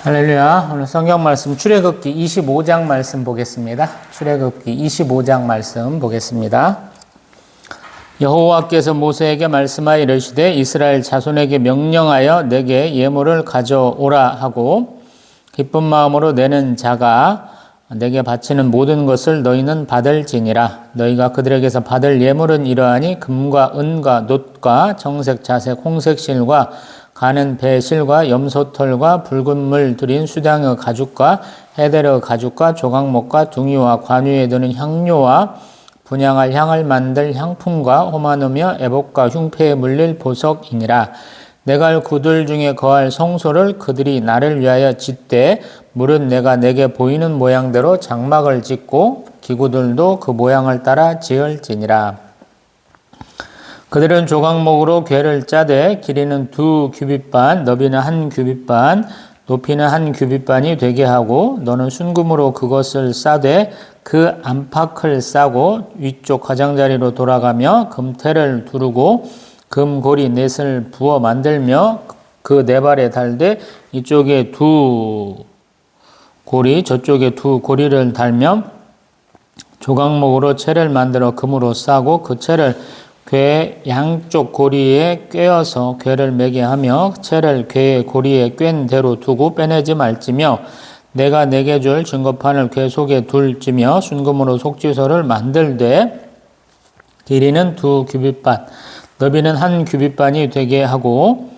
할렐루야. 오늘 성경 말씀 출애굽기 25장 말씀 보겠습니다. 출애굽기 25장 말씀 보겠습니다. 여호와께서 모세에게 말씀하여 이르시되 이스라엘 자손에게 명령하여 내게 예물을 가져오라 하고 기쁜 마음으로 내는 자가 내게 바치는 모든 것을 너희는 받을지니라. 너희가 그들에게서 받을 예물은 이러하니 금과 은과 놋과 정색 자색 홍색 실과 가는 배실과 염소털과 붉은 물 들인 수량의 가죽과 헤데르 가죽과 조각목과 둥이와 관유에 드는 향료와 분향할 향을 만들 향품과 호마노며 애복과 흉패에 물릴 보석이니라. 내가 할 구들 중에 거할 성소를 그들이 나를 위하여 짓되 물은 내가 내게 보이는 모양대로 장막을 짓고 기구들도 그 모양을 따라 지을지니라. 그들은 조각목으로 궤를 짜되 길이는 2규빗반, 너비는 1규빗반, 높이는 1규빗반이 되게 하고 너는 순금으로 그것을 싸되 그 안팎을 싸고 위쪽 가장자리로 돌아가며 금테를 두르고 금고리 넷을 부어 만들며 그 네 발에 달되 이쪽에 2고리 저쪽에 2고리를 달며 조각목으로 채를 만들어 금으로 싸고 그 채를 궤 양쪽 고리에 꿰어서 궤를 매게 하며 채를 궤의 고리에 꿰인 대로 두고 빼내지 말지며 내가 내게 줄 증거판을 궤 속에 둘지며 순금으로 속죄소를 만들되 길이는 2규빗반 너비는 1규빗반이 되게 하고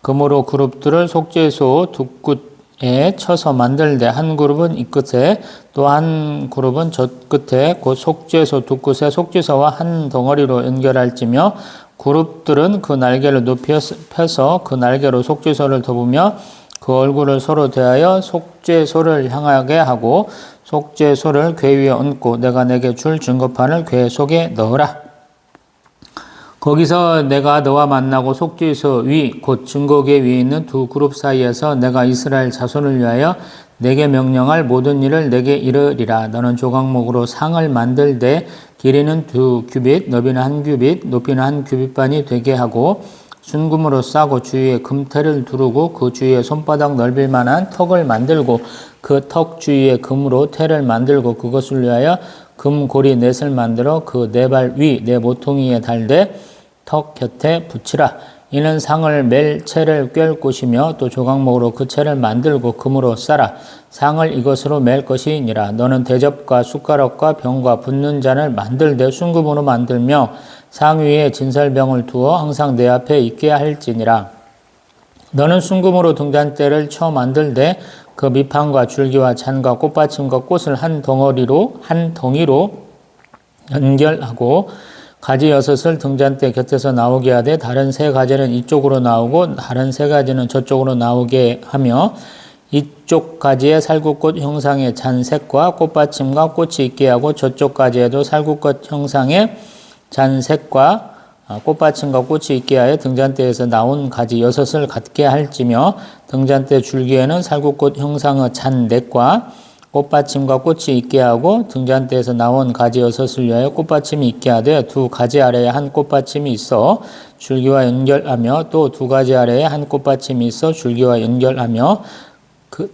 금으로 그룹들을 속죄소 두 끝에 쳐서 만들되 한 그룹은 이 끝에 또 한 그룹은 저 끝에 곧 속죄소 두 끝에 속죄소와 한 덩어리로 연결할지며 그룹들은 그 날개를 높이 펴서 그 날개로 속죄소를 덮으며 그 얼굴을 서로 대하여 속죄소를 향하게 하고 속죄소를 궤 위에 얹고 내가 내게 줄 증거판을 궤 속에 넣으라. 거기서 내가 너와 만나고 속죄소 위 곧 증거궤 위에 있는 두 그룹 사이에서 내가 이스라엘 자손을 위하여 내게 명령할 모든 일을 내게 이르리라. 너는 조각목으로 상을 만들되 길이는 2규빗 너비는 1규빗 높이는 1규빗반이 되게 하고 순금으로 싸고 주위에 금테를 두르고 그 주위에 손바닥 넓일 만한 턱을 만들고 그 턱 주위에 금으로 테를 만들고 그것을 위하여 금고리 넷을 만들어 그 네 발 위 네 모퉁이에 달되 턱 곁에 붙이라. 이는 상을 멜 채를 꿰을 곳이며 또 조각목으로 그 채를 만들고 금으로 싸라. 상을 이것으로 멜 것이니라. 너는 대접과 숟가락과 병과 붓는 잔을 만들되 순금으로 만들며 상 위에 진설병을 두어 항상 내 앞에 있게 할지니라. 너는 순금으로 등잔대를 쳐 만들되 그 밑판과 줄기와 잔과 꽃받침과 꽃을 한 덩이로 연결하고 가지 6을 등잔대 곁에서 나오게 하되 다른 3가지는 이쪽으로 나오고 다른 3가지는 저쪽으로 나오게 하며 이쪽 가지에 살구꽃 형상의 잔색과 꽃받침과 꽃이 있게 하고 저쪽 가지에도 살구꽃 형상의 잔색과 꽃받침과 꽃이 있게 하여 등잔대에서 나온 가지 6을 갖게 할지며 등잔대 줄기에는 살구꽃 형상의 잔넷과 꽃받침과 꽃이 있게 하고 등잔대에서 나온 가지 6을 위하여 꽃받침이 있게 하되 두 가지 아래에 한 꽃받침이 있어 줄기와 연결하며 또 두 가지 아래에 한 꽃받침이 있어 줄기와 연결하며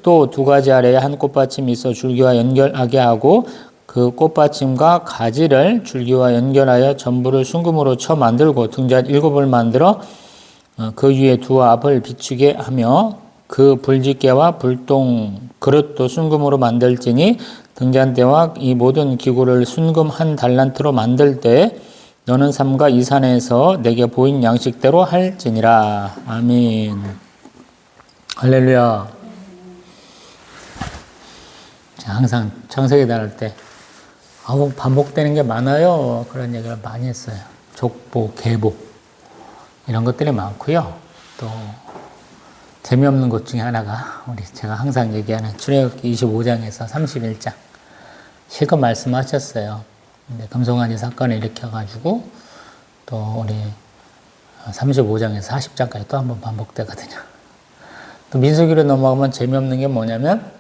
또 두 가지 아래에 한 꽃받침이 있어 줄기와 연결하게 하고 그 꽃받침과 가지를 줄기와 연결하여 전부를 순금으로 쳐 만들고 등잔 7을 만들어 그 위에 두 앞을 비추게 하며 그 불집게와 불똥 그릇도 순금으로 만들지니 등잔대와 이 모든 기구를 순금 1달란트로 만들 때 너는 삼가 이 산에서 내게 보인 양식대로 할지니라. 아멘. 할렐루야. 항상 창세기 다룰 때 반복되는 게 많아요. 그런 얘기를 많이 했어요. 족보, 계보 이런 것들이 많고요. 또 재미없는 것 중에 하나가 제가 항상 얘기하는 출애굽기 25장에서 31장 실컷 말씀하셨어요. 근데 금송아지 사건을 일으켜가지고 또 우리 35장에서 40장까지 또 한 번 반복되거든요. 또 민수기로 넘어가면 재미없는 게 뭐냐면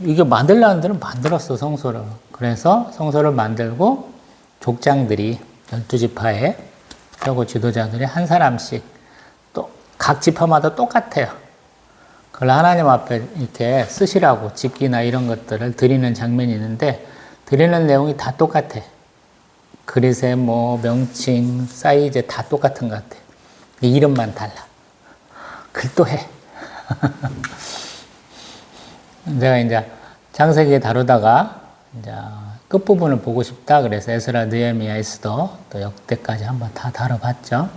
이게 만들라는 데는 만들었어, 성소를. 그래서 성소를 만들고 족장들이 12지파에 그리고 지도자들이 한 사람씩 또 각 지파마다 똑같아요. 그걸 하나님 앞에 이렇게 쓰시라고 집기나 이런 것들을 드리는 장면이 있는데 드리는 내용이 다 똑같아. 그릇의 뭐 명칭, 사이즈 다 똑같은 것 같아. 이름만 달라. 글도 해. 제가 이제 창세기 다루다가 이제 끝부분을 보고 싶다 그래서 에스라, 느헤미야, 에스더 또 역대까지 한번 다 다뤄봤죠.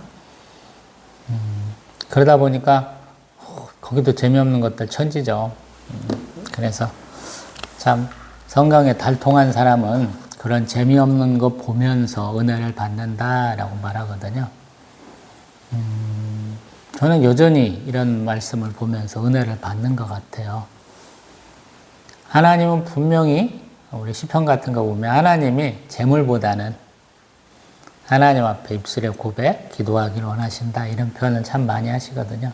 그러다 보니까 거기도 재미없는 것들 천지죠. 그래서 참 성경에 달통한 사람은 그런 재미없는 거 보면서 은혜를 받는다라고 말하거든요. 저는 여전히 이런 말씀을 보면서 은혜를 받는 것 같아요. 하나님은 분명히 우리 시편 같은 거 보면 하나님이 재물보다는 하나님 앞에 입술의 고백, 기도하기를 원하신다 이런 표현을 참 많이 하시거든요.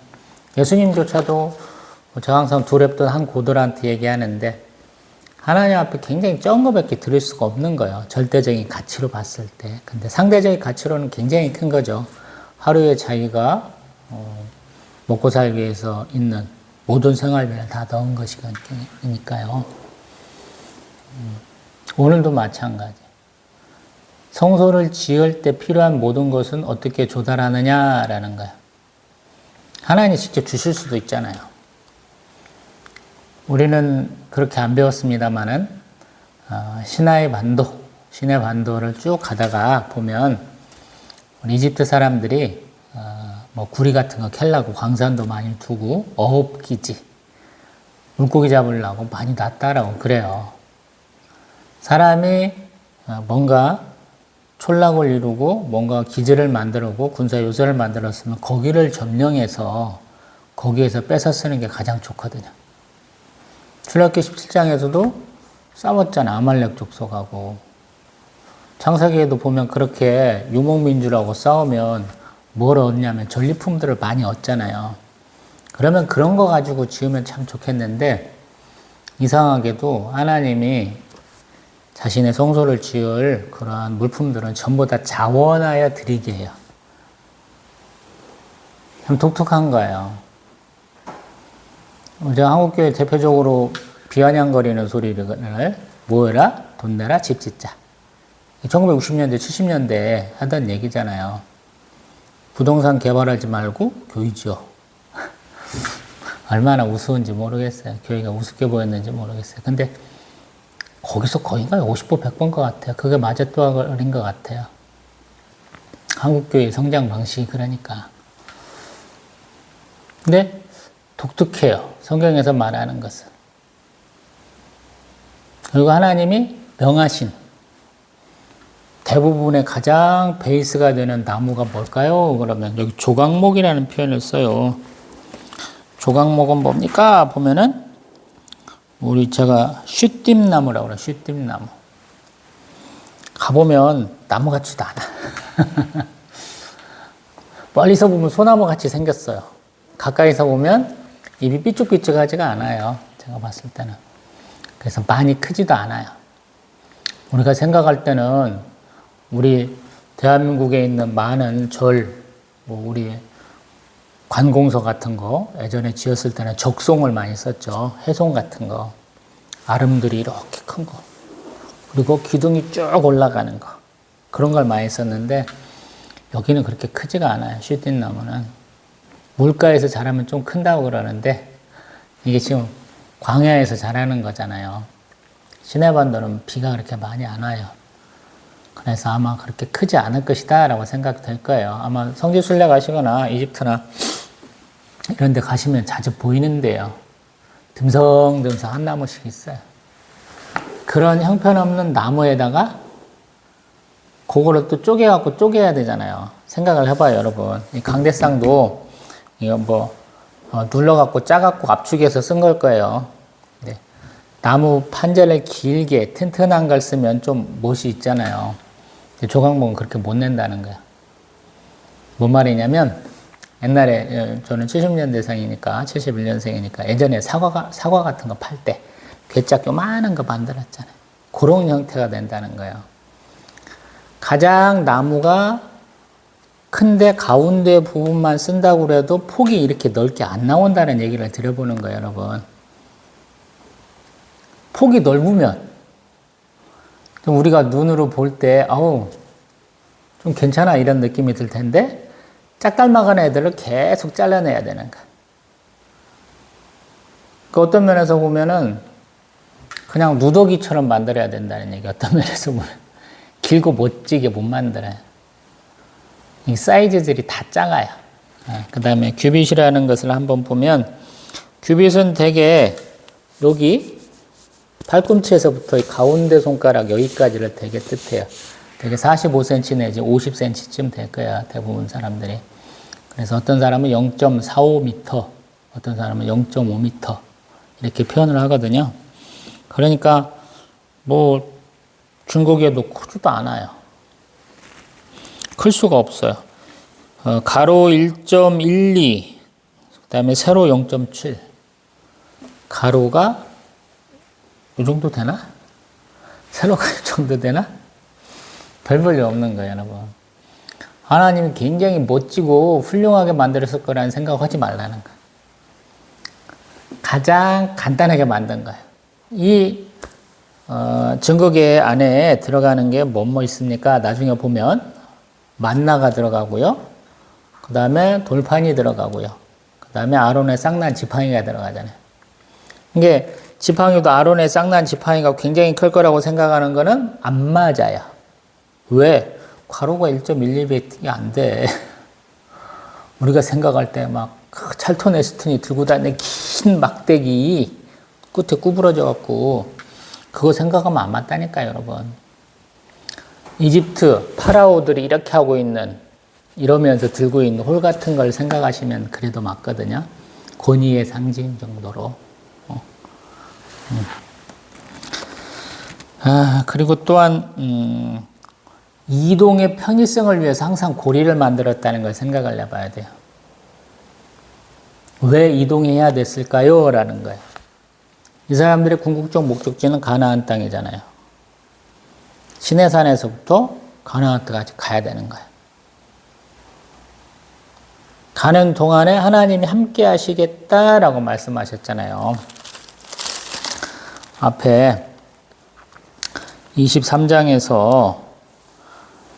예수님조차도 저 항상 두렵던 한 고들한테 얘기하는데 하나님 앞에 굉장히 적은 것밖에 드릴 수가 없는 거예요. 절대적인 가치로 봤을 때. 근데 상대적인 가치로는 굉장히 큰 거죠. 하루에 자기가 먹고 살기 위해서 있는 모든 생활비를 다 넣은 것이니까요. 오늘도 마찬가지. 성소를 지을 때 필요한 모든 것은 어떻게 조달하느냐라는 거예요. 하나님이 직접 주실 수도 있잖아요. 우리는 그렇게 안 배웠습니다만은 신의 반도를 쭉 가다가 보면 이집트 사람들이 뭐 구리 같은 거 캘라고 광산도 많이 두고 어업기지, 물고기 잡으려고 많이 놨다라고 그래요. 사람이 뭔가 촌락을 이루고 뭔가 기지를 만들고 군사 요새를 만들었으면 거기를 점령해서 거기에서 뺏어 쓰는 게 가장 좋거든요. 출애굽기 17장에서도 싸웠잖아. 아말렉 족속하고. 창세기에도 보면 그렇게 유목민주라고 싸우면 뭘 얻냐면 전리품들을 많이 얻잖아요. 그러면 그런 거 가지고 지으면 참 좋겠는데 이상하게도 하나님이 자신의 성소를 지을 그러한 물품들은 전부 다 자원하여 드리게 해요. 참 독특한 거예요. 이제 한국교회 대표적으로 비아냥거리는 소리를 모여라, 돈 내라, 집 짓자. 1960년대, 70년대에 하던 얘기잖아요. 부동산 개발하지 말고 교회 지어. 얼마나 우스운지 모르겠어요. 교회가 우습게 보였는지 모르겠어요. 근데 거기서 거의가 50번, 100번 것 같아요. 그게 맞아떨어진 것 같아요. 한국교회 성장 방식이 그러니까. 근데 독특해요. 성경에서 말하는 것은. 그리고 하나님이 명하신 대부분의 가장 베이스가 되는 나무가 뭘까요? 그러면 여기 조각목이라는 표현을 써요. 조각목은 뭡니까? 보면은 제가 슈띠나무라고 그래요. 슈띠나무. 가보면 나무 같지도 않아. 멀리서 보면 소나무 같이 생겼어요. 가까이서 보면 잎이 삐쭉삐쭉하지가 않아요. 제가 봤을 때는. 그래서 많이 크지도 않아요. 우리가 생각할 때는 우리 대한민국에 있는 많은 절, 우리 관공서 같은 거 예전에 지었을 때는 적송을 많이 썼죠. 해송 같은 거. 아름들이 이렇게 큰 거. 그리고 기둥이 쭉 올라가는 거. 그런 걸 많이 썼는데 여기는 그렇게 크지가 않아요. 슈딘나무는. 물가에서 자라면 좀 큰다고 그러는데 이게 지금 광야에서 자라는 거잖아요. 시내반도는 비가 그렇게 많이 안 와요. 그래서 아마 그렇게 크지 않을 것이다 라고 생각될 거예요. 아마 성지순례 가시거나 이집트나 이런 데 가시면 자주 보이는데요. 듬성듬성 한 나무씩 있어요. 그런 형편없는 나무에다가 그거를 또 쪼개갖고 쪼개야 되잖아요. 생각을 해봐요, 여러분. 이 강대상도 이거 눌러갖고 짜갖고 압축해서 쓴 걸 거예요. 네. 나무 판재를 길게 튼튼한 걸 쓰면 좀 못이 있잖아요. 조각목은 그렇게 못 낸다는 거야. 뭔 말이냐면 옛날에 저는 70년대생이니까 71년생이니까 예전에 사과 같은 거 팔 때 괴짝 요만한 거 만들었잖아요. 그런 형태가 된다는 거예요. 가장 나무가 근데 가운데 부분만 쓴다고 해도 폭이 이렇게 넓게 안 나온다는 얘기를 드려보는 거예요, 여러분. 폭이 넓으면 좀 우리가 눈으로 볼 때 아우 좀 괜찮아 이런 느낌이 들 텐데 짝닮아가는 애들을 계속 잘라내야 되는 거야. 그 어떤 면에서 보면은 그냥 누더기처럼 만들어야 된다는 얘기. 어떤 면에서 보면 길고 멋지게 못 만들어요. 이 사이즈들이 다 작아요. 그 다음에 규빗이라는 것을 한번 보면 규빗은 되게 여기 팔꿈치에서부터 이 가운데 손가락 여기까지를 되게 뜻해요. 되게 45cm 내지 50cm쯤 될 거야, 대부분 사람들이. 그래서 어떤 사람은 0.45m, 어떤 사람은 0.5m 이렇게 표현을 하거든요. 그러니까 뭐 중국에도 크지도 않아요. 클 수가 없어요. 가로 1.12, 그 다음에 세로 0.7. 가로가 이 정도 되나? 세로가 이 정도 되나? 별 볼일 없는 거예요, 여러분. 하나님이 굉장히 멋지고 훌륭하게 만들었을 거라는 생각하지 말라는 거예요. 가장 간단하게 만든 거예요. 이 증거계 안에 들어가는 게 뭐뭐 있습니까? 나중에 보면 만나가 들어가고요. 그 다음에 돌판이 들어가고요. 그 다음에 아론의 쌍난 지팡이가 들어가잖아요. 이게 지팡이도 아론의 쌍난 지팡이가 굉장히 클 거라고 생각하는 거는 안 맞아요. 왜? 가로가 1.12배가 안 돼. 우리가 생각할 때 막 찰톤 에스턴이 들고 다니는 긴 막대기 끝에 구부러져 갖고 그거 생각하면 안 맞다니까요, 여러분. 이집트 파라오들이 이렇게 하고 있는 이러면서 들고 있는 홀 같은 걸 생각하시면 그래도 맞거든요. 권위의 상징 정도로. 그리고 또한 이동의 편의성을 위해서 항상 고리를 만들었다는 걸 생각을 해봐야 돼요. 왜 이동해야 됐을까요? 라는 거예요. 이 사람들의 궁극적 목적지는 가나안 땅이잖아요. 시내산에서부터 가나안 땅까지 가야 되는 거예요. 가는 동안에 하나님이 함께 하시겠다라고 말씀하셨잖아요. 앞에 23장에서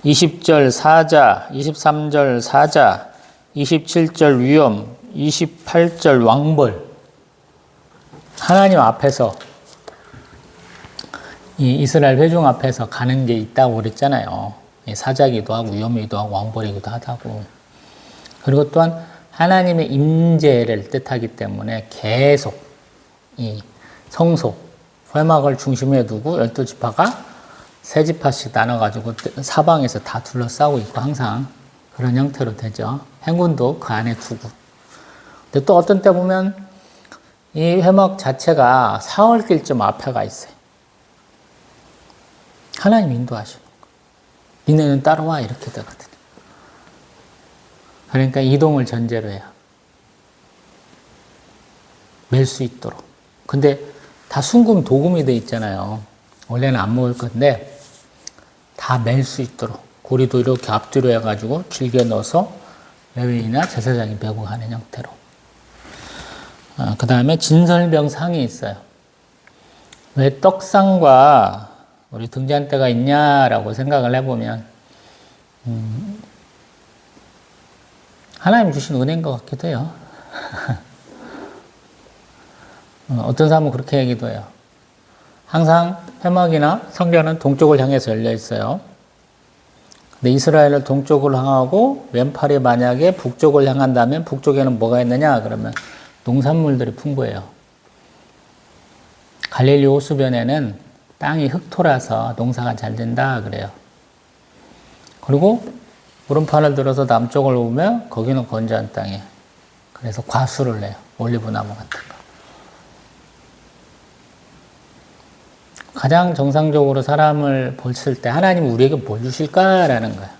20절 사자, 23절 사자, 27절 위험, 28절 왕벌. 하나님 앞에서 이 이스라엘 회중 앞에서 가는 게 있다고 그랬잖아요. 사자기도 하고 위험이기도 하고 왕벌이기도 하다고. 그리고 또한 하나님의 임재를 뜻하기 때문에 계속 이 성소, 회막을 중심에 두고 12지파가 세 지파씩 나눠가지고 사방에서 다 둘러싸고 있고 항상 그런 형태로 되죠. 행군도 그 안에 두고. 근데 또 어떤 때 보면 이 회막 자체가 사흘길쯤 앞에 가 있어요. 하나님 인도하시는 거. 니네는 따라와 이렇게 되거든요. 그러니까 이동을 전제로 해요. 맬 수 있도록. 근데 다 순금 도금이 돼 있잖아요. 원래는 안 먹을 건데 다 맬 수 있도록 고리도 이렇게 앞뒤로 해가지고 길게 넣어서 레위인이나 제사장이 메고 가는 형태로. 그 다음에 진설병상이 있어요. 왜 떡상과 우리 등잔대가 있냐라고 생각을 해보면 하나님 주신 은혜인 것 같기도 해요. 어떤 사람은 그렇게 얘기도 해요. 항상 회막이나 성전은 동쪽을 향해서 열려 있어요. 근데 이스라엘을 동쪽으로 향하고 왼팔이 만약에 북쪽을 향한다면 북쪽에는 뭐가 있느냐? 그러면 농산물들이 풍부해요. 갈릴리 호수변에는 땅이 흙토라서 농사가 잘 된다 그래요. 그리고 오른판을 들어서 남쪽을 보면 거기는 건조한 땅이에요. 그래서 과수를 내요. 올리브나무 같은 거. 가장 정상적으로 사람을 봤을 때 하나님은 우리에게 뭘 주실까라는 거야.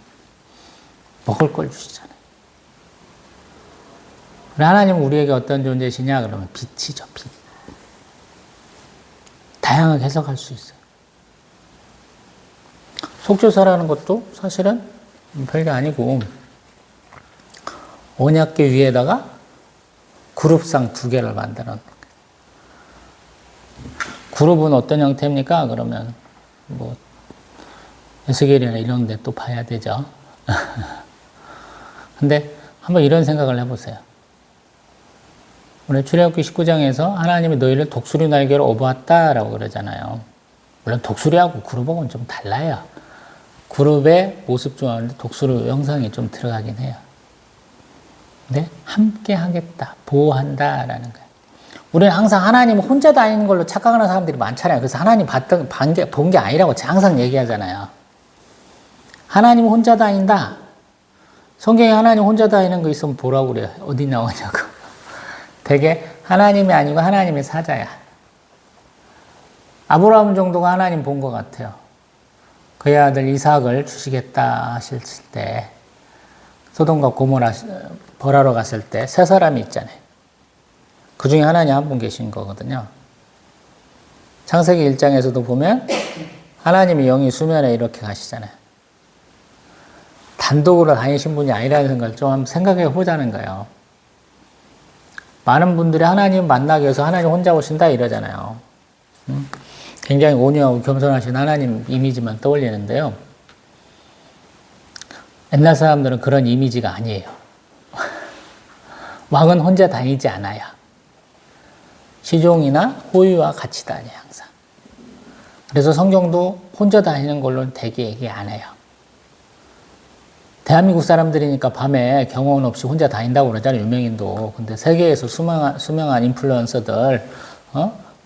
먹을 걸 주시잖아요. 하나님은 우리에게 어떤 존재시냐 그러면 빛이죠. 빛. 다양하게 해석할 수 있어요. 속죄사라는 것도 사실은 별게 아니고 언약궤 위에다가 그룹상 2개를 만들어 놓는 거예요. 그룹은 어떤 형태입니까? 그러면 뭐 에스겔이나 이런 데 또 봐야 되죠. 근데 한번 이런 생각을 해보세요. 오늘 출애굽기 19장에서 하나님이 너희를 독수리 날개로 업어왔다라고 그러잖아요. 물론 독수리하고 그룹하고는 좀 달라요. 그룹의 모습 중에 독수리 형상이 좀 들어가긴 해요. 근데 함께 하겠다, 보호한다라는 거예요. 우리는 항상 하나님 혼자 다니는 걸로 착각하는 사람들이 많잖아요. 그래서 하나님 본 게 아니라고 항상 얘기하잖아요. 하나님 혼자 다닌다. 성경에 하나님 혼자 다니는 거 있으면 보라고 그래요. 어디 나오냐고. 되게 하나님이 아니고 하나님의 사자야. 아브라함 정도가 하나님 본 것 같아요. 그의 아들 이삭을 주시겠다 하실 때 소돔과 고모라 벌하러 갔을 때 세 사람이 있잖아요. 그 중에 하나님 한 분 계신 거거든요. 창세기 1장에서도 보면 하나님이 영이 수면에 이렇게 가시잖아요. 단독으로 다니신 분이 아니라는 걸 좀 한번 생각해 보자는 거예요. 많은 분들이 하나님 만나기 위해서 하나님 혼자 오신다 이러잖아요. 굉장히 온유하고 겸손하신 하나님 이미지만 떠올리는데요. 옛날 사람들은 그런 이미지가 아니에요. 왕은 혼자 다니지 않아요. 시종이나 호유와 같이 다녀요, 항상. 그래서 성경도 혼자 다니는 걸로는 되게 얘기 안 해요. 대한민국 사람들이니까 밤에 경호원 없이 혼자 다닌다고 그러잖아요, 유명인도. 근데 세계에서 수명한 인플루언서들,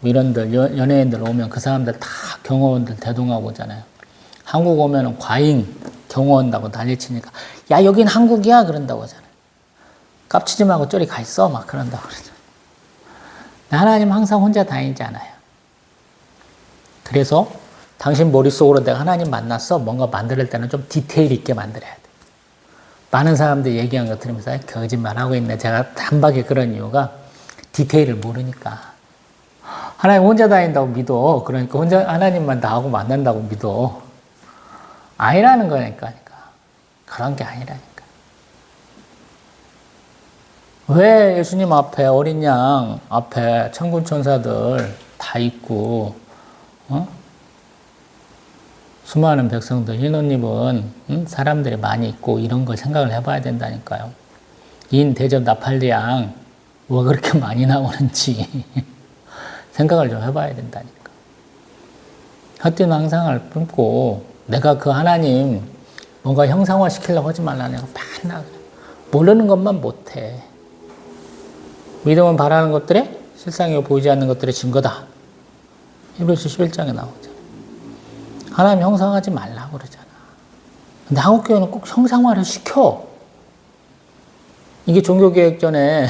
이런들, 연예인들 오면 그 사람들 다 경호원들 대동하고 오잖아요. 한국 오면은 과잉 경호원다고 난리치니까, 야, 여긴 한국이야! 그런다고 하잖아요. 깝치지 말고 저리 가 있어! 막 그런다고 그러잖아요. 하나님 항상 혼자 다니지 않아요. 그래서 당신 머릿속으로 내가 하나님 만났어. 뭔가 만들 때는 좀 디테일 있게 만들어야 돼. 많은 사람들이 얘기한 거 들으면서 거짓말하고 있네. 제가 단박에 그런 이유가 디테일을 모르니까. 하나님 혼자 다닌다고 믿어. 그러니까 혼자 하나님만 나하고 만난다고 믿어. 아니라는 거니까. 그런 게 아니라니까. 왜 예수님 앞에 어린 양 앞에 천군 천사들 다 있고 수많은 백성들, 흰옷 입은 사람들이 많이 있고 이런 걸 생각을 해봐야 된다니까요. 인, 대접, 나팔리양 왜 그렇게 많이 나오는지 생각을 좀 해봐야 된다니까. 헛된 황상을 품고 내가 그 하나님 뭔가 형상화 시키려고 하지 말라는 거 맨날 모르는 것만 못해. 믿음은 바라는 것들에 실상이 보이지 않는 것들의 증거다. 히브리서 11장에 나오죠. 하나님 형상하지 말라고 그러잖아. 근데 한국교회는 꼭 형상화를 시켜. 이게 종교개혁 전에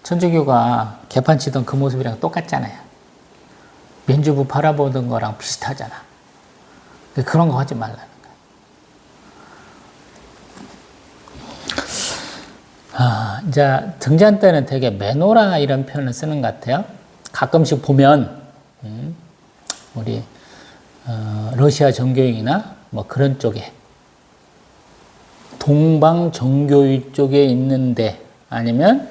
천주교가 개판 치던 그 모습이랑 똑같잖아요. 민주부 바라보던 거랑 비슷하잖아. 그런 거 하지 말라는 거야. 이제 등잔 때는 되게 메노라 이런 표현을 쓰는 것 같아요. 가끔씩 보면 우리 러시아 정교인이나 뭐 그런 쪽에 동방 정교회 쪽에 있는데 아니면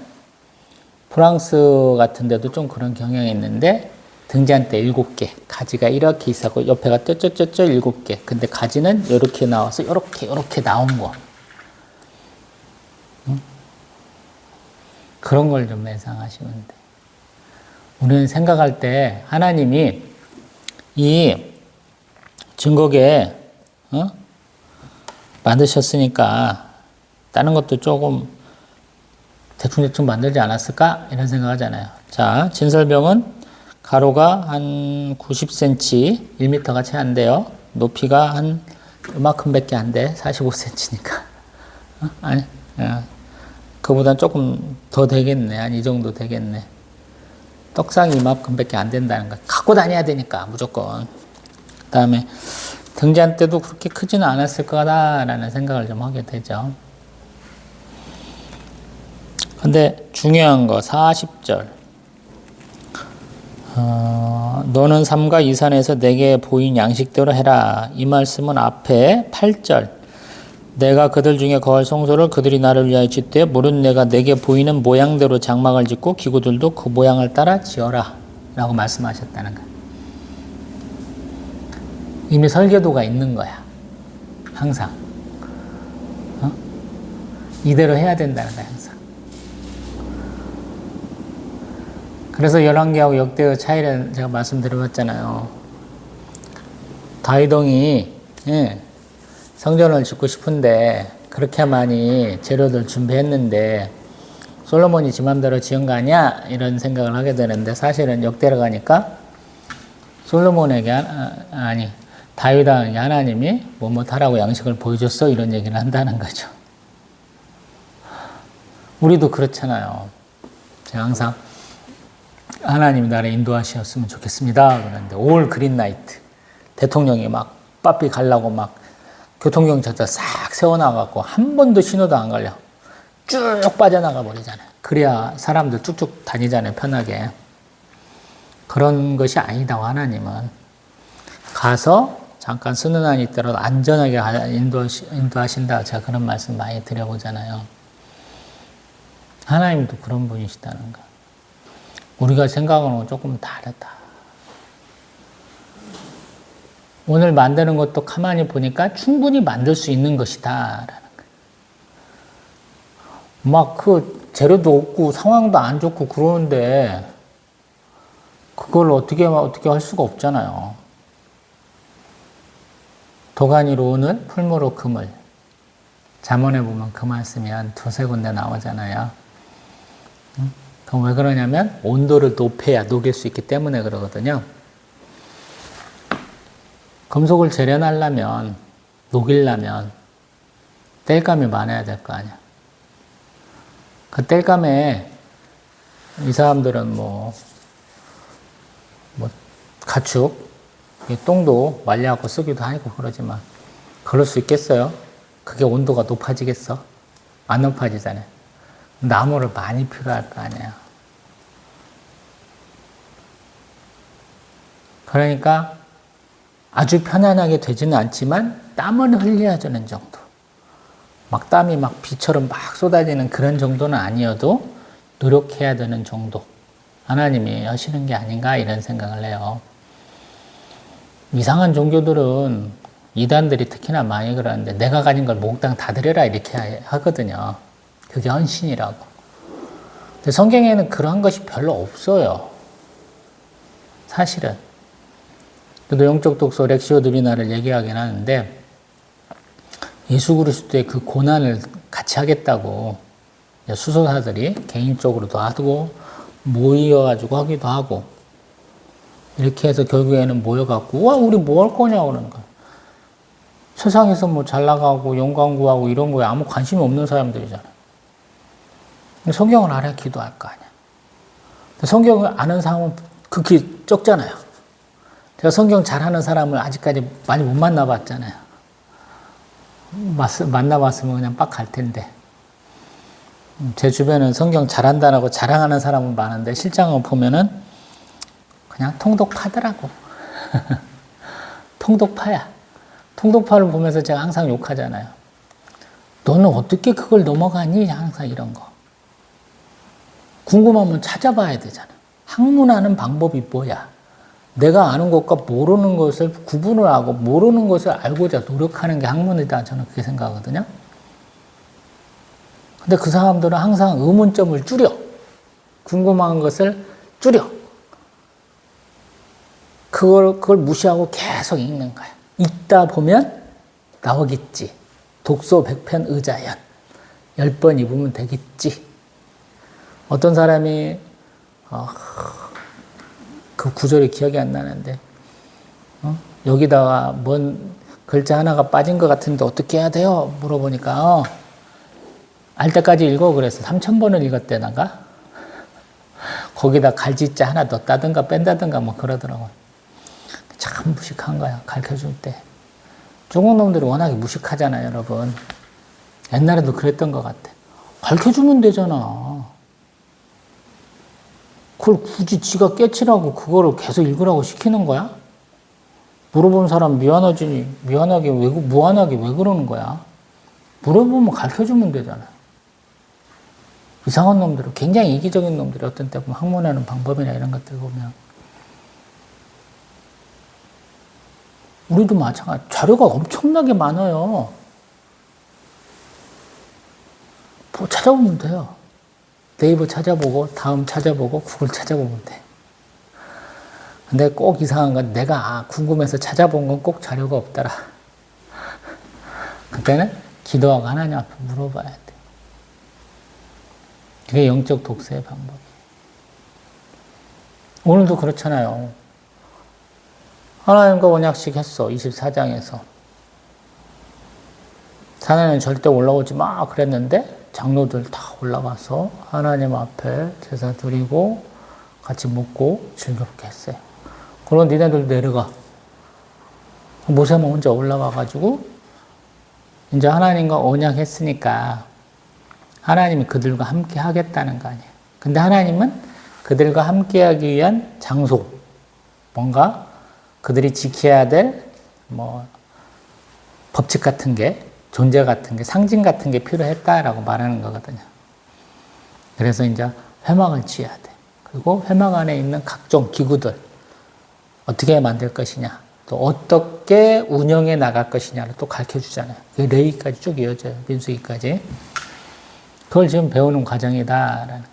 프랑스 같은 데도 좀 그런 경향이 있는데 등잔대 7개 가지가 이렇게 있었고 옆에가 쩌쩌쩌쩌 7개 근데 가지는 이렇게 나와서 이렇게 나온 거 그런 걸 좀 예상하시면 돼. 우리는 생각할 때 하나님이 이 증거계 만드셨으니까 다른 것도 조금 대충 만들지 않았을까? 이런 생각하잖아요. 자, 진설병은 가로가 한 90cm, 1m가 채 안 돼요. 높이가 한 이만큼밖에 안 돼. 45cm니까. 아니, 그보단 조금 더 되겠네. 한 이 정도 되겠네. 떡상이 이만큼밖에 안 된다는 거. 갖고 다녀야 되니까 무조건. 그 다음에 등잔대도 그렇게 크지는 않았을 거다라는 생각을 좀 하게 되죠. 근데 중요한 거 40절 너는 삼가 이산에서 내게 보인 양식대로 해라. 이 말씀은 앞에 8절 내가 그들 중에 거할 성소를 그들이 나를 위하여 짓되 무릇 내가 내게 보이는 모양대로 장막을 짓고 기구들도 그 모양을 따라 지어라 라고 말씀하셨다는 거야. 이미 설계도가 있는 거야. 항상. 이대로 해야 된다는 거야. 항상. 그래서 열왕기하고 역대의 차이를 제가 말씀드려봤잖아요. 다윗왕이 성전을 짓고 싶은데 그렇게 많이 재료들 준비했는데 솔로몬이 지 맘대로 지은 거 아니야? 이런 생각을 하게 되는데 사실은 역대로 가니까 솔로몬에게 다윗왕에게 하나님이 뭐하라고 양식을 보여줬어 이런 얘기를 한다는 거죠. 우리도 그렇잖아요. 제가 항상 하나님이 나를 인도하셨으면 좋겠습니다 그러는데 올 그린라이트 대통령이 막 빠삐 가려고 막 교통경찰서 싹 세워놔갖고 한 번도 신호도 안 걸려 쭉 빠져나가 버리잖아요. 그래야 사람들 쭉쭉 다니잖아요. 편하게. 그런 것이 아니다고 하나님은 가서 잠깐 쓰는 한이 있더라도 안전하게 인도하신다. 제가 그런 말씀 많이 드려보잖아요. 하나님도 그런 분이시다는 거. 우리가 생각하는 건 조금 다르다. 오늘 만드는 것도 가만히 보니까 충분히 만들 수 있는 것이다. 라는 거예요. 막 그 재료도 없고 상황도 안 좋고 그러는데 그걸 어떻게 할 수가 없잖아요. 도가니로 은을, 풀무로 금을. 잠언에 보면 그 말씀이 한 두세 군데 나오잖아요. 그럼 왜 그러냐면 온도를 높여야 녹일 수 있기 때문에 그러거든요. 금속을 재련하려면, 녹이려면 땔감이 많아야 될 거 아니야. 그 땔감에 이 사람들은 가축, 똥도 말려갖고 쓰기도 하고 그러지만 그럴 수 있겠어요? 그게 온도가 높아지겠어? 안 높아지잖아요. 나무를 많이 필요할 거 아니에요. 그러니까 아주 편안하게 되지는 않지만 땀은 흘려야 되는 정도. 막 땀이 막 비처럼 막 쏟아지는 그런 정도는 아니어도 노력해야 되는 정도. 하나님이 하시는 게 아닌가 이런 생각을 해요. 이상한 종교들은 이단들이 특히나 많이 그러는데 내가 가진 걸 몽땅 다 드려라 이렇게 하거든요. 그게 헌신이라고. 근데 성경에는 그런 것이 별로 없어요. 사실은. 그래도 영적 독서 렉시오 드비나를 얘기하긴 하는데 예수 그리스도의 그 고난을 같이 하겠다고 수도사들이 개인적으로도 하고 모여가지고 하기도 하고 이렇게 해서 결국에는 모여갖고 와 우리 뭐 할 거냐고 그러는 거야. 세상에서 뭐 잘 나가고 영광 구하고 이런 거에 아무 관심이 없는 사람들이잖아. 성경을 알아야 기도할 거 아니야. 성경을 아는 사람은 극히 적잖아요. 제가 성경 잘하는 사람을 아직까지 많이 못 만나봤잖아요. 만나봤으면 그냥 빡 갈 텐데. 제 주변은 성경 잘한다라고 자랑하는 사람은 많은데 실장을 보면은 그냥 통독파더라고. 통독파야. 통독파를 보면서 제가 항상 욕하잖아요. 너는 어떻게 그걸 넘어가니? 항상 이런 거. 궁금하면 찾아봐야 되잖아. 학문하는 방법이 뭐야? 내가 아는 것과 모르는 것을 구분을 하고 모르는 것을 알고자 노력하는 게 학문이다. 저는 그렇게 생각하거든요. 근데 그 사람들은 항상 의문점을 줄여. 궁금한 것을 줄여. 그걸 무시하고 계속 읽는 거야. 읽다 보면 나오겠지. 독서 100편 의자연. 10번 입으면 되겠지. 어떤 사람이 그 구절이 기억이 안 나는데 여기다가 뭔 글자 하나가 빠진 것 같은데 어떻게 해야 돼요? 물어보니까 알 때까지 읽어 그래서 3000번을 읽었대나가 거기다 갈짓자 하나 넣었다든가 뺀다든가 뭐 그러더라고요. 참 무식한 거야 가르쳐줄 때. 중국 놈들이 워낙에 무식하잖아요 여러분. 옛날에도 그랬던 것 같아. 가르쳐주면 되잖아. 그걸 굳이 지가 깨치라고 그거를 계속 읽으라고 시키는 거야? 물어본 사람 무한하게 왜 그러는 거야? 물어보면 가르쳐주면 되잖아요. 이상한 놈들, 굉장히 이기적인 놈들이 어떤 때 보면 학문하는 방법이나 이런 것들 보면 우리도 마찬가지. 자료가 엄청나게 많아요. 뭐 찾아보면 돼요. 네이버 찾아보고 다음 찾아보고 구글 찾아보면 돼. 근데 꼭 이상한 건 내가 궁금해서 찾아본 건 꼭 자료가 없더라. 그때는 기도하고 하나님 앞에 물어봐야 돼. 그게 영적 독서의 방법이에요. 오늘도 그렇잖아요. 하나님과 언약식 했어. 24장에서. 산에는 절대 올라오지 마 그랬는데 장로들 다 올라가서 하나님 앞에 제사 드리고 같이 먹고 즐겁게 했어요. 그럼 니네들 내려가. 모세만 혼자 올라가가지고 이제 하나님과 언약했으니까 하나님이 그들과 함께 하겠다는 거 아니에요. 근데 하나님은 그들과 함께 하기 위한 장소, 뭔가 그들이 지켜야 될 법칙 같은 게, 존재 같은 게, 상징 같은 게 필요했다라고 말하는 거거든요. 그래서 이제 회막을 지어야 돼. 그리고 회막 안에 있는 각종 기구들 어떻게 만들 것이냐, 또 어떻게 운영해 나갈 것이냐를 또 가르쳐 주잖아요. 레위기까지 쭉 이어져요. 민수기까지. 그걸 지금 배우는 과정이다라는 거예요.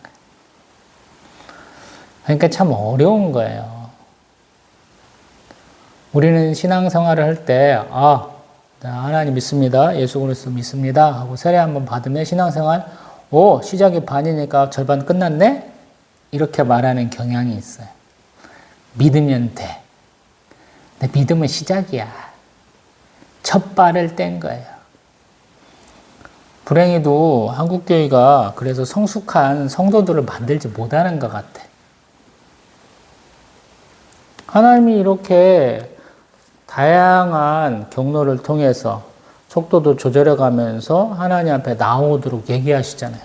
그러니까 참 어려운 거예요. 우리는 신앙생활을 할 때 하나님 믿습니다. 예수 그리스도 믿습니다. 하고 세례 한번 받으면 신앙생활 시작이 반이니까 절반 끝났네? 이렇게 말하는 경향이 있어요. 믿으면 돼. 근데 믿음은 시작이야. 첫 발을 뗀 거예요. 불행히도 한국교회가 그래서 성숙한 성도들을 만들지 못하는 것 같아. 하나님이 이렇게 다양한 경로를 통해서 속도도 조절해가면서 하나님 앞에 나오도록 얘기하시잖아요.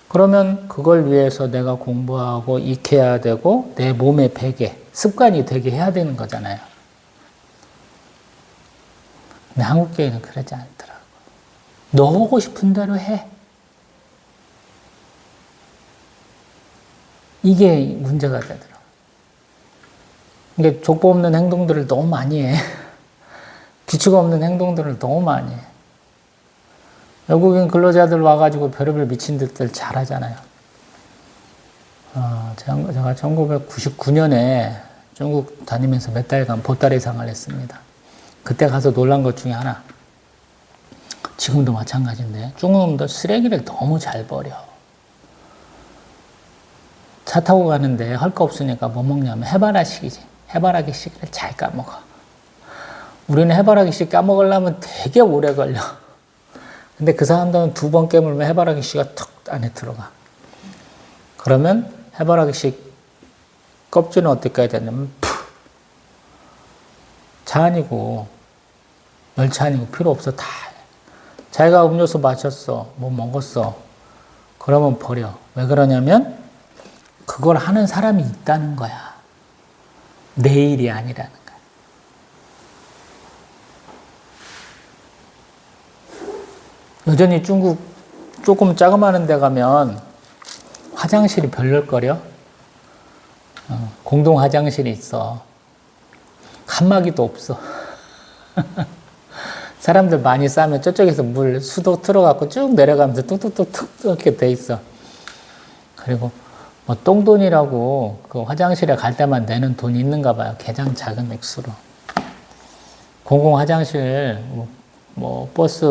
그러면 그걸 위해서 내가 공부하고 익혀야 되고 내 몸에 배게, 습관이 되게 해야 되는 거잖아요. 근데 한국교회는 그러지 않더라고. 너 하고 싶은 대로 해. 이게 문제가 되더라고. 이게 족보 없는 행동들을 너무 많이 해. 규칙 없는 행동들을 너무 많이 해. 외국인 근로자들 와가지고 별의별 미친 듯들 잘하잖아요. 제가 1999년에 중국 다니면서 몇 달간 보따리 생활을 했습니다. 그때 가서 놀란 것 중에 하나. 지금도 마찬가지인데 중국놈들 쓰레기를 너무 잘 버려. 차 타고 가는데 할 거 없으니까 뭐 먹냐면 해바라기식. 해바라기식을 잘 까먹어. 우리는 해바라기식 까먹으려면 되게 오래 걸려. 근데 그 사람들은 2번 깨물면 해바라기씨가 턱 안에 들어가. 그러면 해바라기씨 껍질은 어떻게 해야 되냐면 차 아니고 열차 아니고 필요 없어 다 해. 자기가 음료수 마셨어, 뭐 먹었어, 그러면 버려. 왜 그러냐면 그걸 하는 사람이 있다는 거야. 내 일이 아니라는 거야. 여전히 중국 조금 자그마한 데 가면 화장실이 별로일걸요? 공동 화장실이 있어. 칸막이도 없어. 사람들 많이 싸면 저쪽에서 물 수도 틀어갖고 쭉 내려가면서 뚝뚝뚝뚝 이렇게 돼 있어. 그리고 뭐 똥돈이라고 그 화장실에 갈 때만 내는 돈이 있는가 봐요. 개장 작은 액수로. 공공 화장실 뭐 버스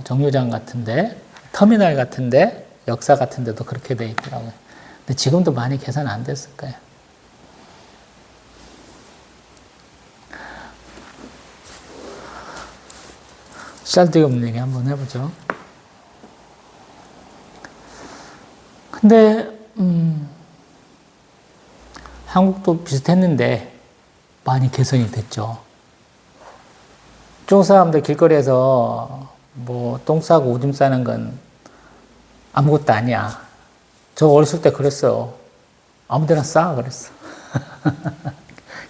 정류장 같은데, 터미널 같은데, 역사 같은데도 그렇게 돼 있더라고요. 근데 지금도 많이 개선 안 됐을 거예요. 쓸데없는 얘기 한번 해보죠. 근데 한국도 비슷했는데 많이 개선이 됐죠. 중국 사람들 길거리에서 뭐 똥 싸고 오줌 싸는 건 아무것도 아니야. 저 어렸을 때 그랬어요. 아무데나 싸 그랬어.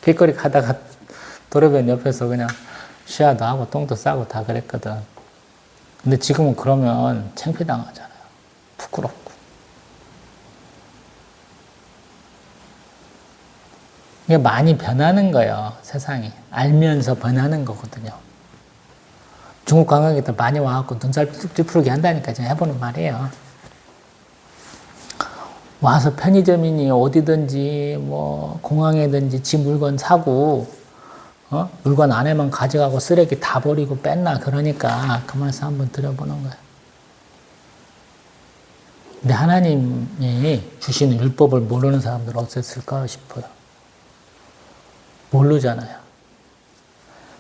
길거리 가다가 도로변 옆에서 그냥 쉬어도 하고 똥도 싸고 다 그랬거든. 근데 지금은 그러면 창피당하잖아요. 부끄럽고. 이게 많이 변하는 거예요. 세상이. 알면서 변하는 거거든요. 중국 관광객들 많이 와갖고 눈살 찌푸르게 한다니까 제가 해보는 말이에요. 와서 편의점이니 어디든지 뭐 공항에든지 지 물건 사고 물건 안에만 가져가고 쓰레기 다 버리고 뺐나 그러니까 그 말씀 한번 드려보는 거예요. 근데 하나님이 주시는 율법을 모르는 사람들 어땠을까 싶어요. 모르잖아요.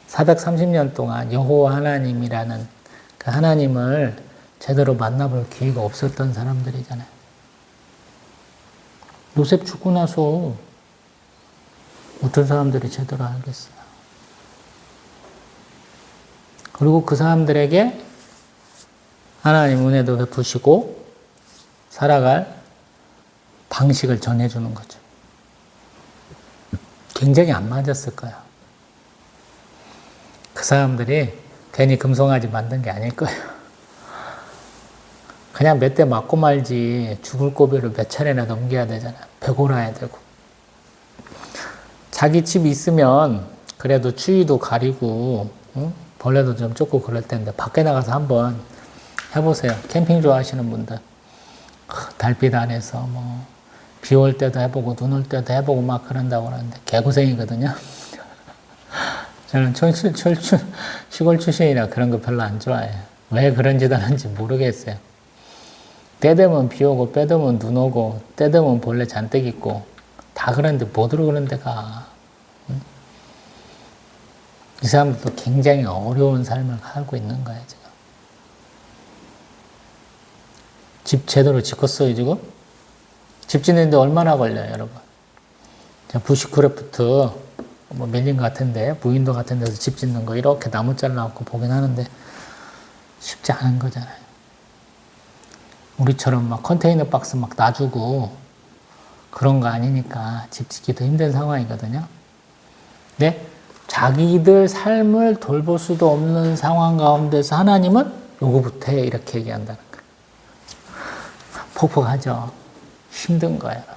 430년 동안 여호와 하나님이라는 그 하나님을 제대로 만나볼 기회가 없었던 사람들이잖아요. 요셉 죽고 나서 어떤 사람들이 제대로 알겠어요. 그리고 그 사람들에게 하나님 은혜도 베푸시고 살아갈 방식을 전해주는 거죠. 굉장히 안 맞았을 거예요. 그 사람들이 괜히 금송아지 만든 게 아닐 거예요. 그냥 몇 대 맞고 말지 죽을 고비를 몇 차례나 넘겨야 되잖아요. 배골아야 되고. 자기 집 있으면 그래도 추위도 가리고 벌레도 좀 쫓고 그럴 텐데 밖에 나가서 한번 해보세요. 캠핑 좋아하시는 분들. 달빛 안에서 뭐 비 올 때도 해보고 눈 올 때도 해보고 막 그런다고 그러는데 개고생이거든요. 저는 시골 출신이라 그런 거 별로 안 좋아해요. 왜 그런 짓 하는지 모르겠어요. 때 되면 비 오고 때 되면 눈 오고 때 되면 벌레 잔뜩 있고 다 그런데 뭐들어 그런 데가. 이 사람들도 굉장히 어려운 삶을 살고 있는 거예요, 지금. 집 제대로 짓겠어요, 지금? 집 짓는데 얼마나 걸려요, 여러분? 부시크래프트 뭐 밀린 것 같은데, 무인도 같은 데서 집 짓는 거 이렇게 나무 잘라갖고 보긴 하는데 쉽지 않은 거잖아요. 우리처럼 막 컨테이너 박스 막 놔주고 그런 거 아니니까 집 짓기도 힘든 상황이거든요. 근데 자기들 삶을 돌볼 수도 없는 상황 가운데서 하나님은 요거부터 해 이렇게 얘기한다는 거예요. 폭폭하죠. 힘든 거예요, 여러분.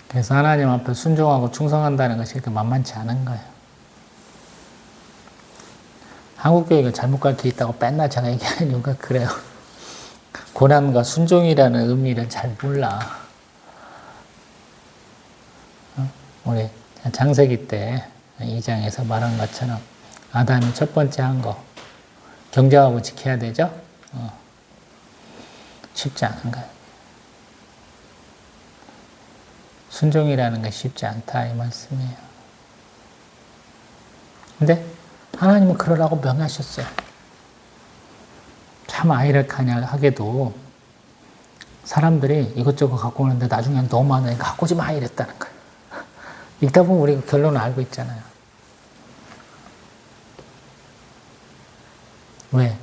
그래서 하나님 앞에 순종하고 충성한다는 것이 그렇게 만만치 않은 거예요. 한국교회가 잘못 가르쳐 있다고 맨날 제가 얘기하는 이유가 그래요. 고난과 순종이라는 의미를 잘 몰라. 우리 창세기 때 2장에서 말한 것처럼 아담이 첫 번째 한 거 경작하고 지켜야 되죠? 쉽지 않은 거예요. 순종이라는 게 쉽지 않다 이 말씀이에요. 근데 하나님은 그러라고 명하셨어요. 참 아이러니하게도 사람들이 이것저것 갖고 오는데 나중에 너무 많으니까 갖고 오지 마 이랬다는 거예요. 읽다 보면 우리가 결론을 알고 있잖아요. 왜?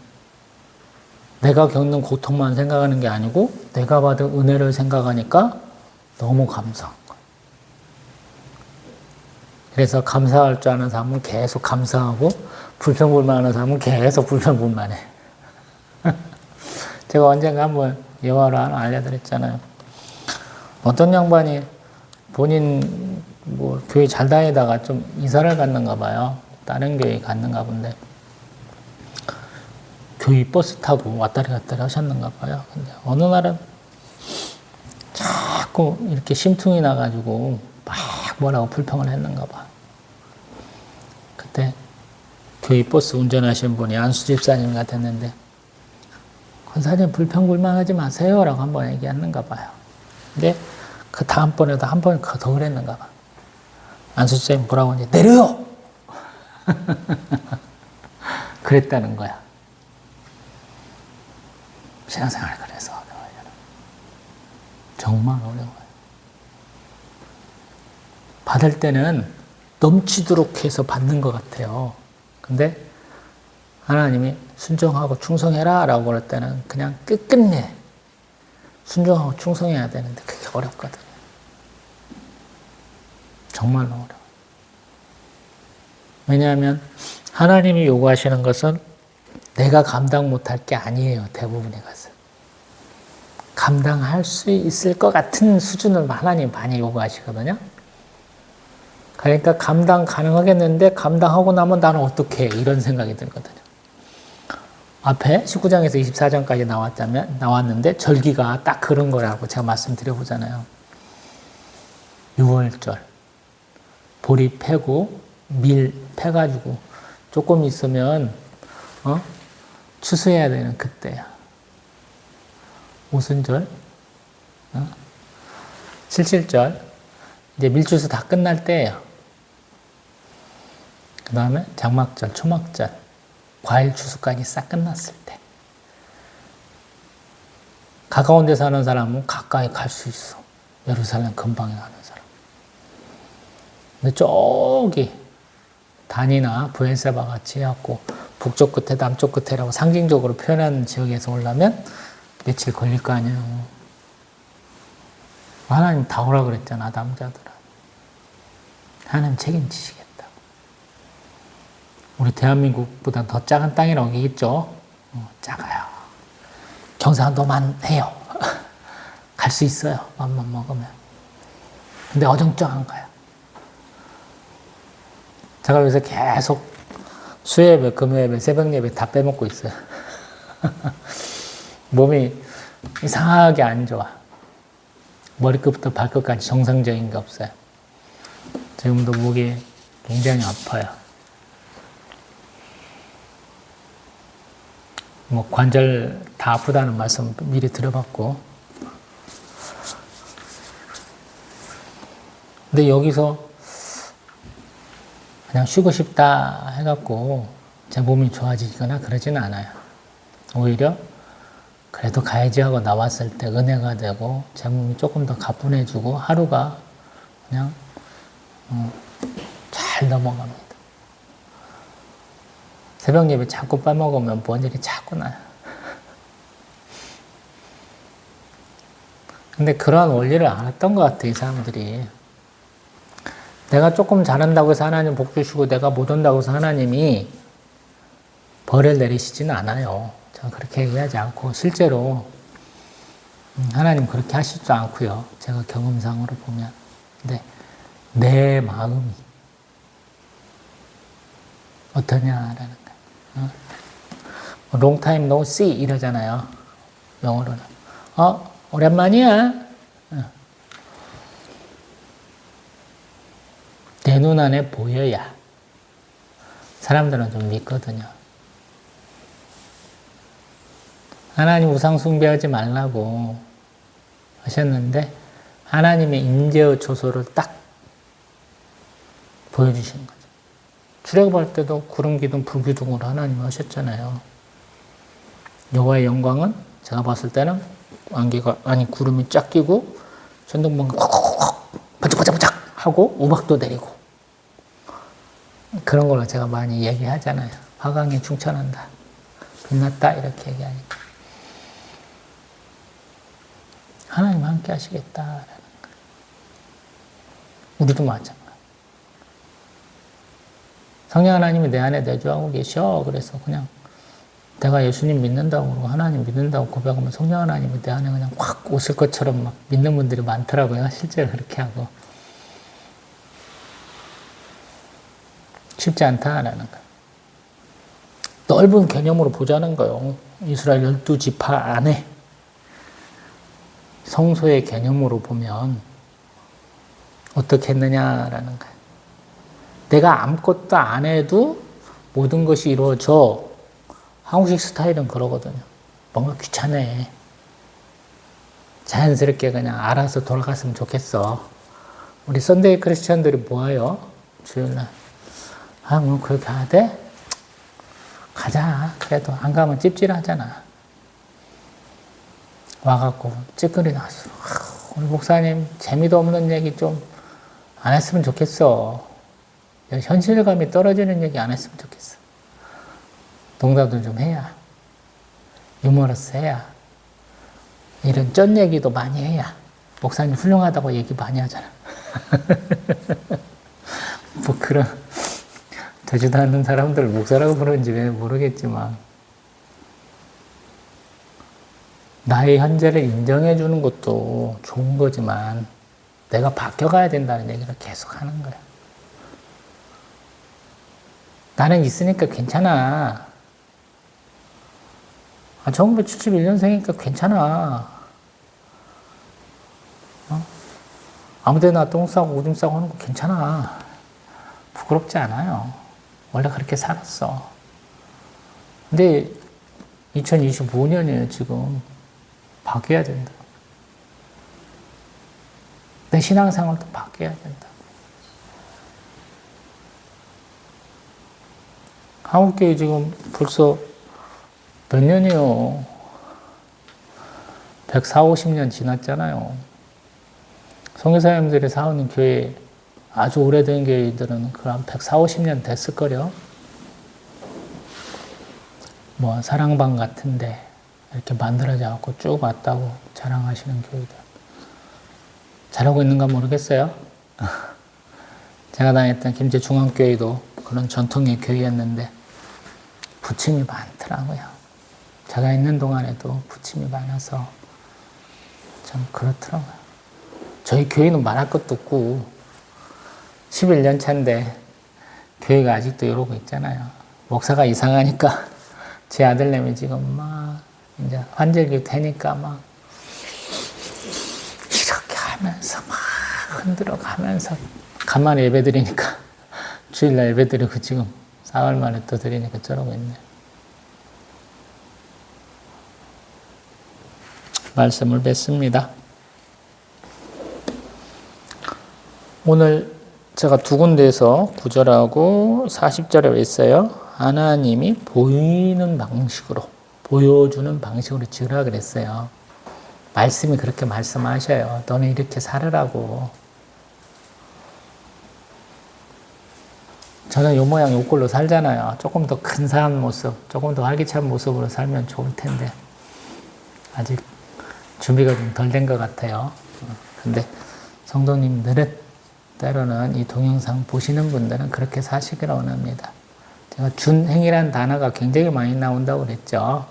내가 겪는 고통만 생각하는 게 아니고 내가 받은 은혜를 생각하니까 너무 감사한 거예요. 그래서 감사할 줄 아는 사람은 계속 감사하고 불평불만하는 사람은 계속 불평불만해. 제가 언젠가 한번 예화로 하나 알려드렸잖아요. 어떤 양반이 본인 뭐 교회 잘 다니다가 좀 이사를 갔는가 봐요. 다른 교회 갔는가 본데 교회 버스 타고 왔다리 갔다리 하셨는가 봐요. 근데 어느 날은 자꾸 이렇게 심퉁이 나가지고 막 뭐라고 불평을 했는가 봐. 그때 교회 버스 운전하시는 분이 안수 집사님 같았는데 권사님 불평불만하지 마세요 라고 한번 얘기했는가 봐요. 근데 그 다음번에도 한 번 더 그랬는가 봐. 안수 집사님 뭐라고 하는지 내려요! 그랬다는 거야. 신앙생활 그래서 어려워요. 정말 어려워요. 받을 때는 넘치도록 해서 받는 것 같아요. 근데 하나님이 순종하고 충성해라 라고 그럴 때는 그냥 끝끝내 순종하고 충성해야 되는데 그게 어렵거든요. 정말로 어려워요. 왜냐하면 하나님이 요구하시는 것은 내가 감당 못할 게 아니에요. 대부분의 것은. 감당할 수 있을 것 같은 수준을 하나님 많이 요구하시거든요. 그러니까 감당 가능하겠는데 감당하고 나면 나는 어떻게 해? 이런 생각이 들거든요. 앞에 19장에서 24장까지 나왔는데 절기가 딱 그런 거라고 제가 말씀드려보잖아요. 6월절 보리 패고 밀 패가지고 조금 있으면 추수해야 되는 그때야. 오순절, 칠칠절, 이제 밀추수 다 끝날 때예요. 그 다음에 장막절, 초막절, 과일 추수까지 싹 끝났을 때. 가까운 데 사는 사람은 가까이 갈 수 있어. 예루살렘 근방에 사는 사람. 근데 저기 단이나 브엘세바 같이 해갖고 북쪽 끝에 남쪽 끝에라고 상징적으로 표현하는 지역에서 오려면 며칠 걸릴 거 아니에요. 하나님 다 오라 그랬잖아, 남자들은. 하나님 책임지시겠다. 우리 대한민국보다 더 작은 땅이라고 얘기했죠? 작아요. 경상도만 해요. 갈 수 있어요. 맘만 먹으면. 근데 어정쩡한 거예요. 제가 요새 계속 수요예배, 금요예배, 새벽예배 다 빼먹고 있어요. 몸이 이상하게 안 좋아. 머리끝부터 발끝까지 정상적인 게 없어요. 지금도 목이 굉장히 아파요. 뭐 관절 다 아프다는 말씀 미리 들어봤고. 근데 여기서 그냥 쉬고 싶다 해갖고 제 몸이 좋아지거나 그러지는 않아요. 오히려 그래도 가야지 하고 나왔을 때 은혜가 되고 제 몸이 조금 더 가뿐해지고 하루가 그냥 잘 넘어갑니다. 새벽 예배 자꾸 빼먹으면 뭔 일이 자꾸 나요. 근데 그런 원리를 알았던 것 같아, 이 사람들이. 내가 조금 잘한다고 해서 하나님 복 주시고 내가 못 온다고 해서 하나님이 벌을 내리시지는 않아요. 저는 그렇게 얘기하지 않고 실제로 하나님 그렇게 하시지도 않고요. 제가 경험상으로 보면. 근데 내 마음이 어떠냐라는 거예요. Long time no see 이러잖아요. 영어로는. 오랜만이야. 내 눈 안에 보여야 사람들은 좀 믿거든요. 하나님 우상 숭배하지 말라고 하셨는데 하나님의 임재의 조소를 딱 보여주시는 거죠. 출애굽할 때도 구름 기둥 불 기둥으로 하나님 하셨잖아요. 여호와의 영광은 제가 봤을 때는 구름이 쫙 끼고 천둥번개 콕콕콕 반짝반짝 하고 우박도 내리고 그런 걸로 제가 많이 얘기하잖아요. 화강에 충천한다. 빛났다 이렇게 얘기하니까 하나님 함께 하시겠다라는 거예요. 우리도 마찬가지. 성령 하나님이 내 안에 내주하고 계셔. 그래서 그냥 내가 예수님 믿는다고 그러고 하나님 믿는다고 고백하면 성령 하나님이 내 안에 그냥 확 오실 것처럼 막 믿는 분들이 많더라고요. 실제로 그렇게 하고. 쉽지 않다라는 거예요. 넓은 개념으로 보자는 거예요. 이스라엘 12지파 안에 성소의 개념으로 보면 어떻게 했느냐라는 거예요. 내가 아무것도 안 해도 모든 것이 이루어져. 한국식 스타일은 그러거든요. 뭔가 귀찮네. 자연스럽게 그냥 알아서 돌아갔으면 좋겠어. 우리 썬데이 크리스천들이 뭐예요? 주일날. 뭐 그렇게 해야 돼? 가자. 그래도 안 가면 찝찝하잖아. 와갖고 찌끄리 나서 우리 목사님 재미도 없는 얘기 좀 안 했으면 좋겠어. 현실감이 떨어지는 얘기 안 했으면 좋겠어. 농담도 좀 해야. 유머러스 해야. 이런 쩐 얘기도 많이 해야. 목사님 훌륭하다고 얘기 많이 하잖아. 뭐 그런 되지도 않는 사람들을 목사라고 부르는지 왜 모르겠지만 나의 현재를 인정해 주는 것도 좋은 거지만 내가 바뀌어가야 된다는 얘기를 계속 하는 거야. 나는 있으니까 괜찮아. 1971년생이니까 괜찮아. 아무데나 똥 싸고 오줌 싸고 하는 거 괜찮아. 부끄럽지 않아요. 원래 그렇게 살았어. 근데 2025년이에요, 지금. 바뀌어야 된다. 내 신앙생활도 바뀌어야 된다. 한국교회 지금 벌써 몇 년이요? 140, 50년 지났잖아요. 선교사님들이 사오는 교회, 아주 오래된 교회들은 한 140, 50년 됐을걸요? 뭐, 사랑방 같은데, 이렇게 만들어져 갖고 쭉 왔다고 자랑하시는 교회들. 잘하고 있는가 모르겠어요. 제가 다녔던 김제중앙교회도 그런 전통의 교회였는데, 부침이 많더라고요. 제가 있는 동안에도 부침이 많아서 참 그렇더라고요. 저희 교회는 말할 것도 없고 11년 차인데 교회가 아직도 이러고 있잖아요. 목사가 이상하니까 제 아들내미 지금 막 이제 환절기 되니까 막 이렇게 하면서 막 흔들어 가면서 간만에 예배 드리니까 주일날 예배 드리고 지금 사흘 만에 또 드리니까 저러고 있네. 말씀을 뵙습니다. 오늘 제가 두 군데에서 9절하고 40절에 있어요. 하나님이 보이는 방식으로, 보여주는 방식으로 지으라 그랬어요. 말씀이 그렇게 말씀하셔요. 너는 이렇게 살으라고. 저는 요 모양 요 꼴로 살잖아요. 조금 더 근사한 모습, 조금 더 활기찬 모습으로 살면 좋을 텐데 아직 준비가 좀 덜 된 것 같아요. 근데 성도님들은 때로는 이 동영상 보시는 분들은 그렇게 사시기를 원합니다. 제가 준행이라는 단어가 굉장히 많이 나온다고 그랬죠.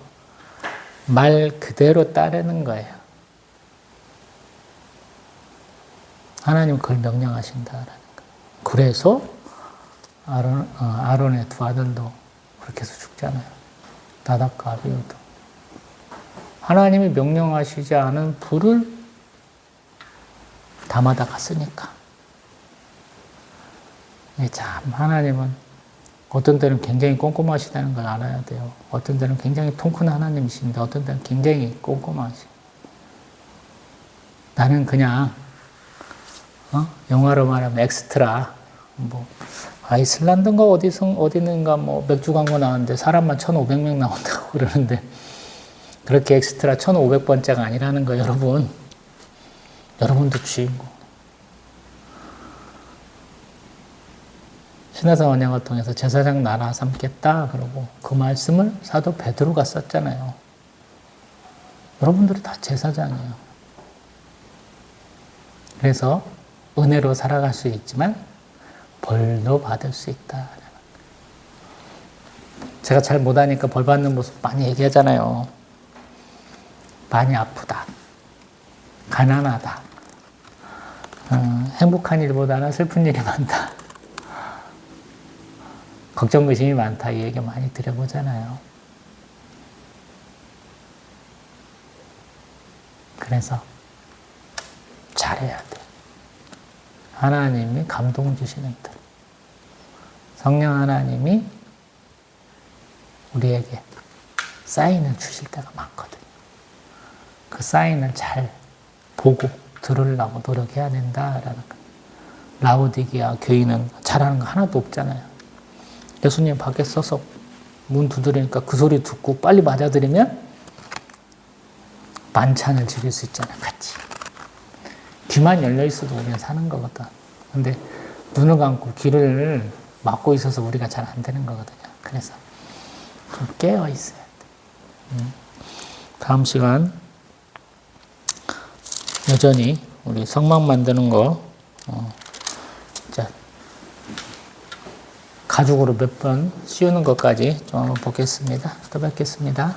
말 그대로 따르는 거예요. 하나님 그걸 명령하신다라는 거예요. 그래서 아론의 두 아들도 그렇게 해서 죽잖아요. 나답과 아비후도. 하나님이 명령하시지 않은 불을 담아다 갔으니까. 참 하나님은 어떤 때는 굉장히 꼼꼼하시다는 걸 알아야 돼요. 어떤 때는 굉장히 통큰 하나님이신데 어떤 때는 굉장히 꼼꼼하시. 나는 그냥 영화로 말하면 엑스트라 뭐 아이슬란드인가 어디는가 뭐 맥주 광고 나왔는데 사람만 1,500명 나온다고 그러는데 그렇게 엑스트라 1,500번째가 아니라는 거예요, 여러분. 여러분도 주인공. 신화산 언약을 통해서 제사장 나라 삼겠다 그러고 그 말씀을 사도 베드로가 썼잖아요. 여러분들이 다 제사장이에요. 그래서 은혜로 살아갈 수 있지만 벌도 받을 수 있다. 제가 잘 못하니까 벌 받는 모습 많이 얘기하잖아요. 많이 아프다. 가난하다. 행복한 일보다는 슬픈 일이 많다. 걱정, 의심이 많다. 이 얘기 많이 드려보잖아요. 그래서 잘해야 돼. 하나님이 감동 주시는 들. 성령 하나님이 우리에게 사인을 주실 때가 많거든요. 그 사인을 잘 보고 들으려고 노력해야 된다라는 거예요. 라오디게아 교인은 잘하는 거 하나도 없잖아요. 예수님 밖에 서서 문 두드리니까 그 소리 듣고 빨리 맞아들이면 만찬을 즐길 수 있잖아요. 같이. 귀만 열려 있어도 우리는 사는 거거든. 근데 눈을 감고 귀를 막고 있어서 우리가 잘 안 되는 거거든요. 그래서 좀 깨어 있어야 돼. 다음 시간 여전히 우리 성막 만드는 거 자, 가죽으로 몇 번 씌우는 것까지 좀 한번 보겠습니다. 또 뵙겠습니다.